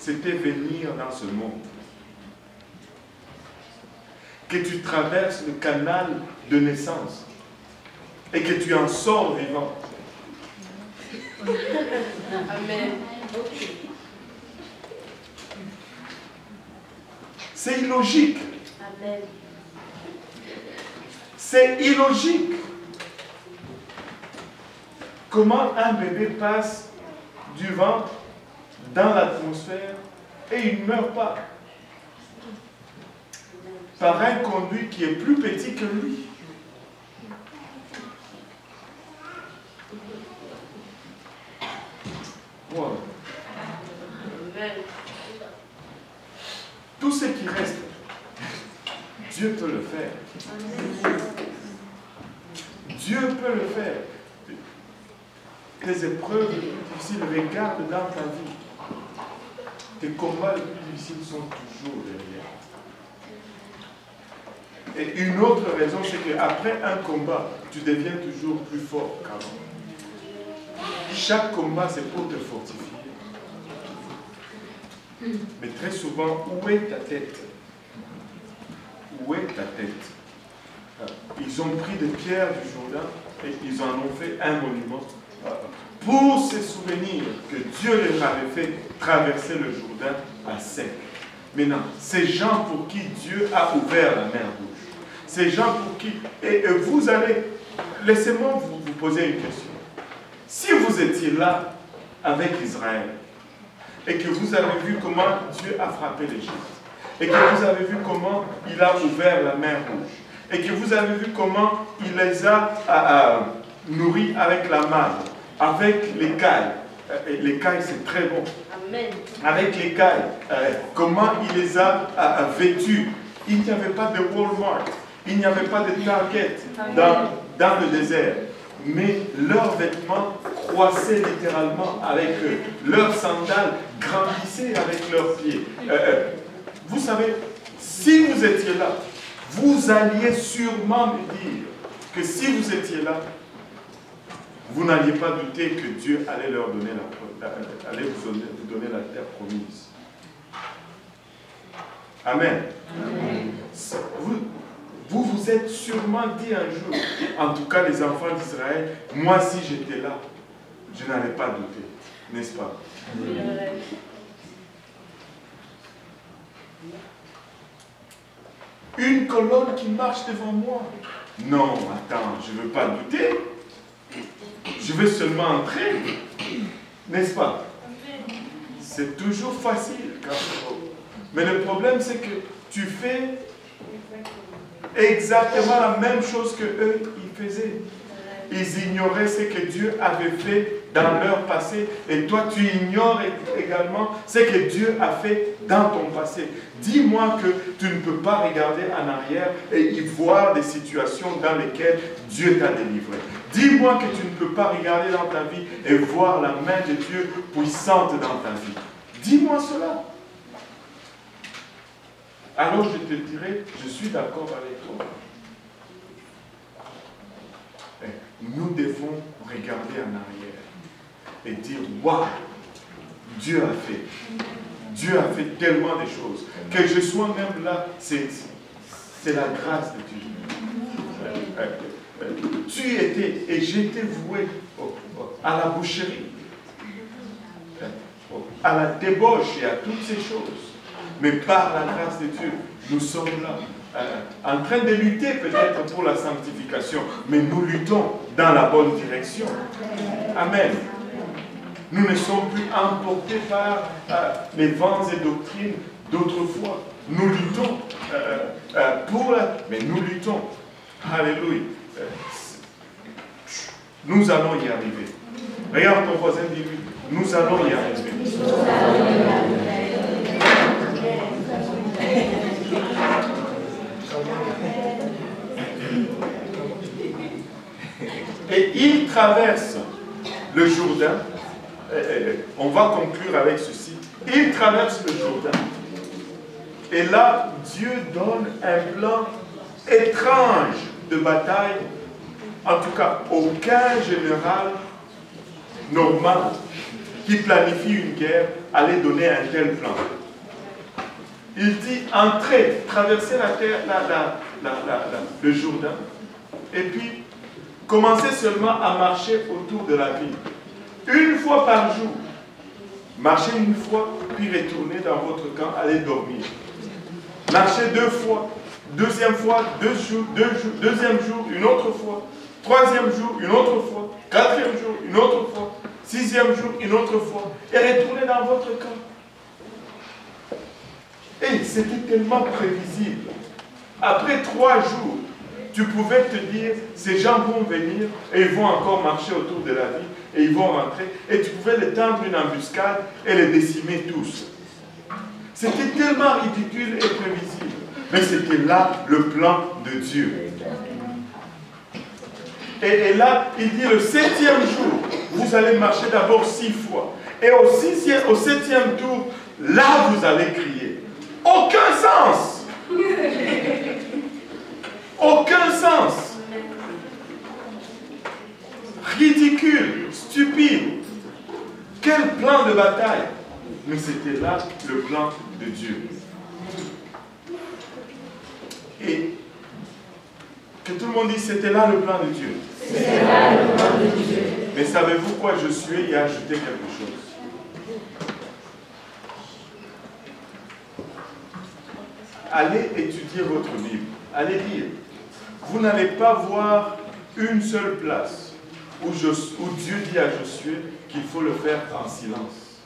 c'était venir dans ce monde. Que tu traverses le canal de naissance et que tu en sors vivant. Amen. C'est illogique. Amen. C'est illogique. Comment un bébé passe du ventre dans l'atmosphère et il ne meurt pas par un conduit qui est plus petit que lui. Wow. Tout ce qui reste, Dieu peut le faire. Dieu peut le faire. Tes épreuves les plus difficiles, regarde dans ta vie. Tes combats les plus difficiles sont toujours derrière. Et une autre raison, c'est qu'après un combat, tu deviens toujours plus fort qu'avant. Chaque combat, c'est pour te fortifier. Mais très souvent, où est ta tête? Où est ta tête? Ils ont pris des pierres du Jourdain et ils en ont fait un monument pour se souvenir que Dieu leur avait fait traverser le Jourdain à sec. Maintenant, ces gens pour qui Dieu a ouvert la mer rouge, ces gens pour qui... Et vous allez... Laissez-moi vous poser une question. Si vous étiez là avec Israël, et que vous avez vu comment Dieu a frappé l'Égypte, et que vous avez vu comment il a ouvert la mer rouge, et que vous avez vu comment il les a nourris avec la manne, avec l'écaille. L'écaille, c'est très bon. Amen. Avec l'écaille, comment il les a vêtus. Il n'y avait pas de Walmart, il n'y avait pas de Target dans le désert. Mais leurs vêtements croissaient littéralement avec eux. Leurs sandales grandissaient avec leurs pieds. Vous savez, si vous étiez là, vous alliez sûrement me dire que si vous étiez là, vous n'alliez pas douter que Dieu allait leur donner allait vous donner la terre promise. Amen. Amen. Vous vous êtes sûrement dit un jour, en tout cas les enfants d'Israël, moi si j'étais là, je n'allais pas douter, n'est-ce pas? Une colonne qui marche devant moi. Non, attends, je ne veux pas douter. Je veux seulement entrer, n'est-ce pas? C'est toujours facile. Mais le problème, c'est que tu fais exactement la même chose que eux, ils faisaient. Ils ignoraient ce que Dieu avait fait dans leur passé. Et toi, tu ignores également ce que Dieu a fait dans ton passé. Dis-moi que tu ne peux pas regarder en arrière et y voir des situations dans lesquelles Dieu t'a délivré. Dis-moi que tu ne peux pas regarder dans ta vie et voir la main de Dieu puissante dans ta vie. Dis-moi cela. Alors je te dirai, je suis d'accord avec toi. Nous devons regarder en arrière et dire, waouh, Dieu a fait. Dieu a fait tellement de choses. Que je sois même là, c'est la grâce de Dieu. Tu étais et j'étais voué à la boucherie, à la débauche et à toutes ces choses. Mais par la grâce de Dieu, nous sommes là, en train de lutter peut-être pour la sanctification, mais nous luttons dans la bonne direction. Amen. Nous ne sommes plus emportés par les vents et doctrines d'autrefois. Nous luttons mais nous luttons. Alléluia. Nous allons y arriver. Regarde ton voisin, dis-lui, nous allons y arriver. Et il traverse le Jourdain. On va conclure avec ceci. Il traverse le Jourdain. Et là, Dieu donne un plan étrange de bataille. En tout cas, aucun général normal qui planifie une guerre, allez donner un tel plan. Il dit, entrez, traversez la terre, le Jourdain, et puis commencez seulement à marcher autour de la ville. Une fois par jour. Marchez une fois, puis retournez dans votre camp, allez dormir. Marchez 2 fois. Deuxième fois, 2 jours, deuxième jour, une autre fois. Troisième jour, une autre fois. Quatrième jour, une autre fois. 6e jour, une autre fois. Et retournez dans votre camp. Et c'était tellement prévisible. Après 3 jours, tu pouvais te dire, ces gens vont venir et ils vont encore marcher autour de la ville et ils vont rentrer. Et tu pouvais les tendre une embuscade et les décimer tous. C'était tellement ridicule et prévisible. Mais c'était là le plan de Dieu. Et là, il dit le 7e jour, vous allez marcher d'abord 6 fois. Et au 7e tour, là vous allez crier. Aucun sens! Aucun sens! Ridicule, stupide. Quel plan de bataille! Mais c'était là le plan de Dieu. Et que tout le monde dise, c'était là le plan de Dieu. C'était là le plan de Dieu. Mais savez-vous quoi Josué y a ajouté quelque chose? Allez étudier votre Bible. Allez lire. Vous n'allez pas voir une seule place où Dieu dit à Josué qu'il faut le faire en silence.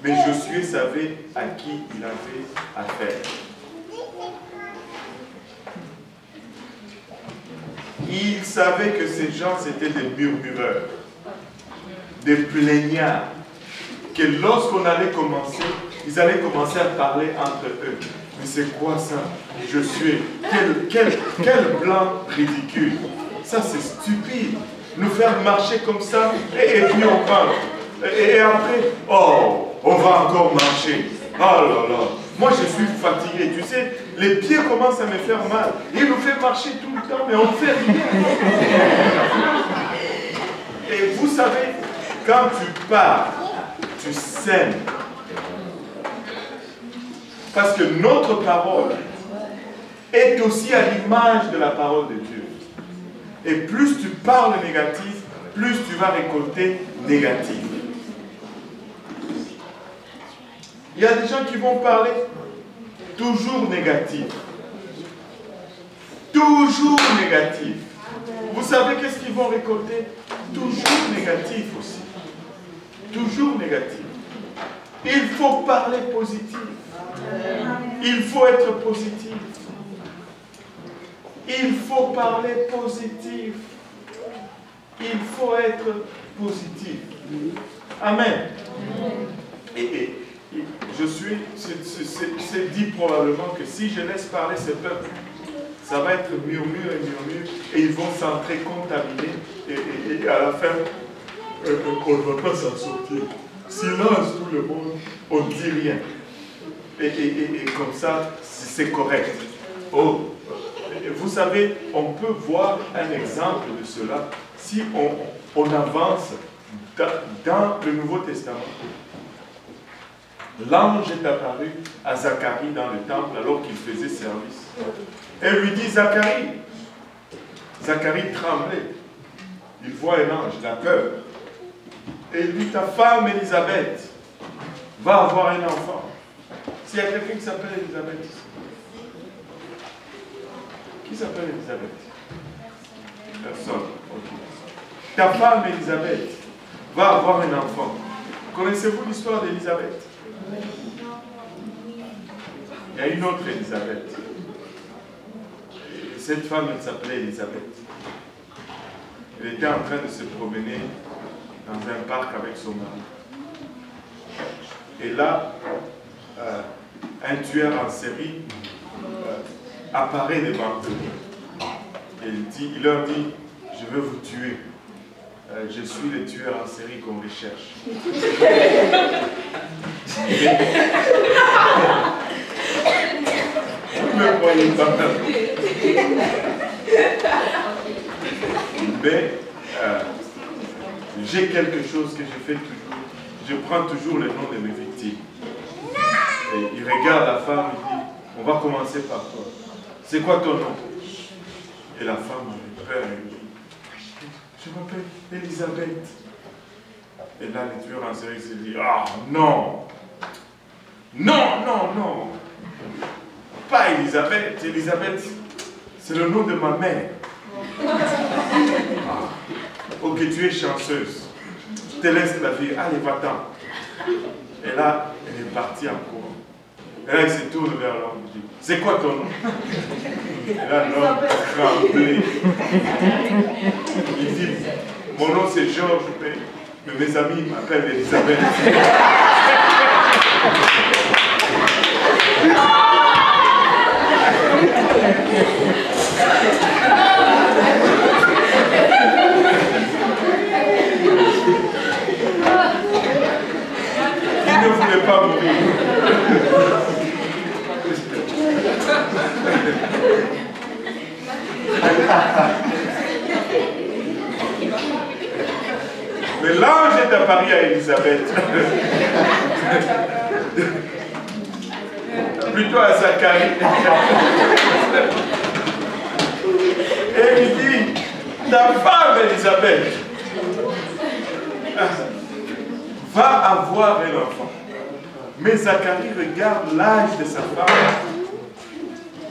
Mais Josué savait à qui il avait affaire. Il savait que ces gens étaient des murmureurs, des plaignards, que lorsqu'on allait commencer, ils allaient commencer à parler entre eux. Mais c'est quoi ça? Josué, quel plan ridicule. Ça c'est stupide. Nous faire marcher comme ça et puis on rentre. Et après, oh, on va encore marcher. Oh là là. Moi, je suis fatigué. Tu sais, les pieds commencent à me faire mal. Il nous fait marcher tout le temps, mais on ne fait rien. Et vous savez, quand tu pars, tu sèmes. Parce que notre parole est aussi à l'image de la parole de Dieu. Et plus tu parles négatif, plus tu vas récolter négatif. Il y a des gens qui vont parler toujours négatif. Toujours négatif. Vous savez qu'est-ce qu'ils vont récolter? Toujours négatif aussi. Toujours négatif. Il faut parler positif. Il faut être positif. Il faut parler positif. Il faut être positif. Amen. Et c'est dit probablement que si je laisse parler ce peuple, ça va être murmure et murmure, et ils vont s'entrer contaminés, et à la fin, on ne va pas s'en sortir. Silence tout le monde, on ne dit rien. Et comme ça, c'est correct. Oh, vous savez, on peut voir un exemple de cela si on avance dans le Nouveau Testament. L'ange est apparu à Zacharie dans le temple alors qu'il faisait service. Et lui dit, Zacharie. Zacharie tremblait. Il voit un ange, il a peur. Et il dit, ta femme Élisabeth va avoir un enfant. S'il y a quelqu'un qui s'appelle Élisabeth ici. Qui s'appelle Élisabeth? Personne. Okay. Ta femme Élisabeth va avoir un enfant. Connaissez-vous l'histoire d'Élisabeth? Il y a une autre Élisabeth. Cette femme, elle s'appelait Élisabeth. Elle était en train de se promener dans un parc avec son mari. Et là, un tueur en série apparaît devant eux. Et il leur dit, je veux vous tuer. Je suis le tueur en série qu'on recherche. Vous ne me croyez pas. Mais j'ai quelque chose que je fais toujours. Je prends toujours le nom de mes victimes. Et il regarde la femme et dit, on va commencer par toi. C'est quoi ton nom? Et la femme répète, je m'appelle Elisabeth. Et là, le tueur en série se dit, ah non, non, non, non, pas Elisabeth. Elisabeth, c'est le nom de ma mère. Ah. Ok, tu es chanceuse. Je te laisse la vie. Allez, va-t'en. Et là, elle est partie en courant. Et là, il se tourne vers l'homme. Il dit, c'est quoi ton nom? Et là, l'homme tremblé. Il dit, mon nom c'est Georges, mais mes amis m'appellent Elisabeth. Il ne voulait pas mourir. Mais l'ange est apparu à Elisabeth. Plutôt à Zacharie. Et il dit, ta femme Elisabeth va avoir un enfant. Mais Zacharie regarde l'âge de sa femme.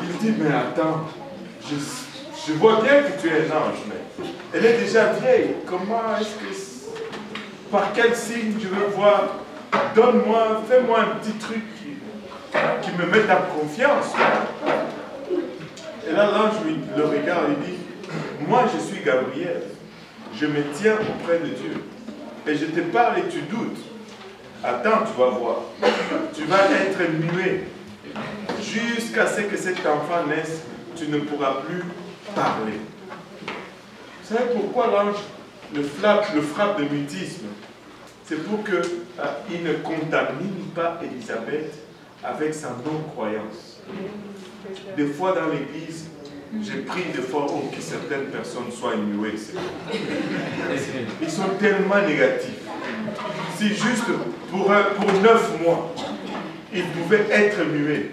Il dit, mais attends, je vois bien que tu es un ange, mais elle est déjà vieille. Comment est-ce que... Par quel signe je veux voir? Donne-moi, fais-moi un petit truc qui me mette en confiance. Et là, l'ange le regarde et dit, moi je suis Gabriel, je me tiens auprès de Dieu. Et je te parle et tu doutes. Attends, tu vas voir. Tu vas être muet. Jusqu'à ce que cet enfant naisse, tu ne pourras plus parler. Vous savez pourquoi l'ange le frappe de mutisme? C'est pour qu'il ne contamine pas Elisabeth avec sa non-croyance. Des fois dans l'église, j'ai pris de fois que certaines personnes soient muées. Ils sont tellement négatifs. Si juste pour 9 mois, ils pouvaient être muets,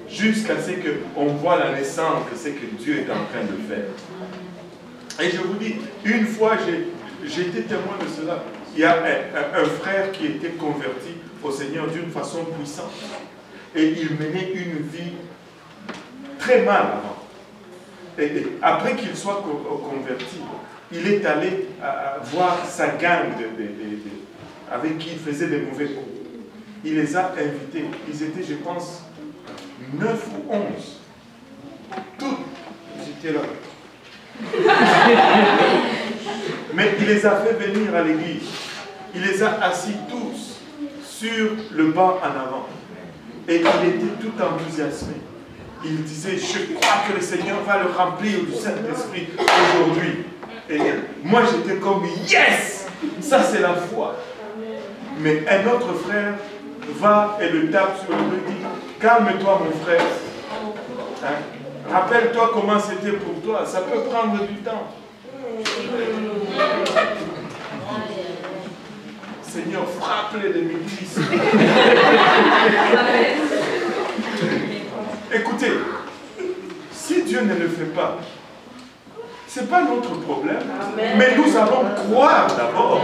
jusqu'à ce qu'on voit la naissance de ce que Dieu est en train de faire. Et je vous dis, une fois, j'ai été témoin de cela. Il y a un frère qui était converti au Seigneur d'une façon puissante. Et il menait une vie très mal avant. Et après qu'il soit converti, il est allé voir sa gang avec qui il faisait des mauvais coups. Il les a invités. Ils étaient, je pense, 9 ou 11. Toutes, ils étaient là. Mais il les a fait venir à l'église. Il les a assis tous sur le banc en avant. Et il était tout enthousiasmé. Il disait, je crois que le Seigneur va le remplir du Saint-Esprit aujourd'hui. Et moi j'étais comme, yes! Ça c'est la foi. Mais un autre frère va et le tape sur le dos et dit, calme-toi mon frère. Hein? Rappelle-toi comment c'était pour toi. Ça peut prendre du temps. Seigneur, frappe-les de l'église. Écoutez, si Dieu ne le fait pas, ce n'est pas notre problème. Mais nous allons croire d'abord.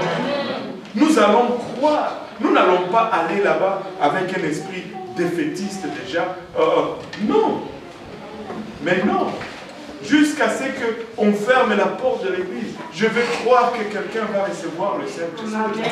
Nous allons croire. Nous n'allons pas aller là-bas avec un esprit défaitiste déjà. Non. Mais non. Jusqu'à ce qu'on ferme la porte de l'église. Je vais croire que quelqu'un va recevoir le Saint-Esprit.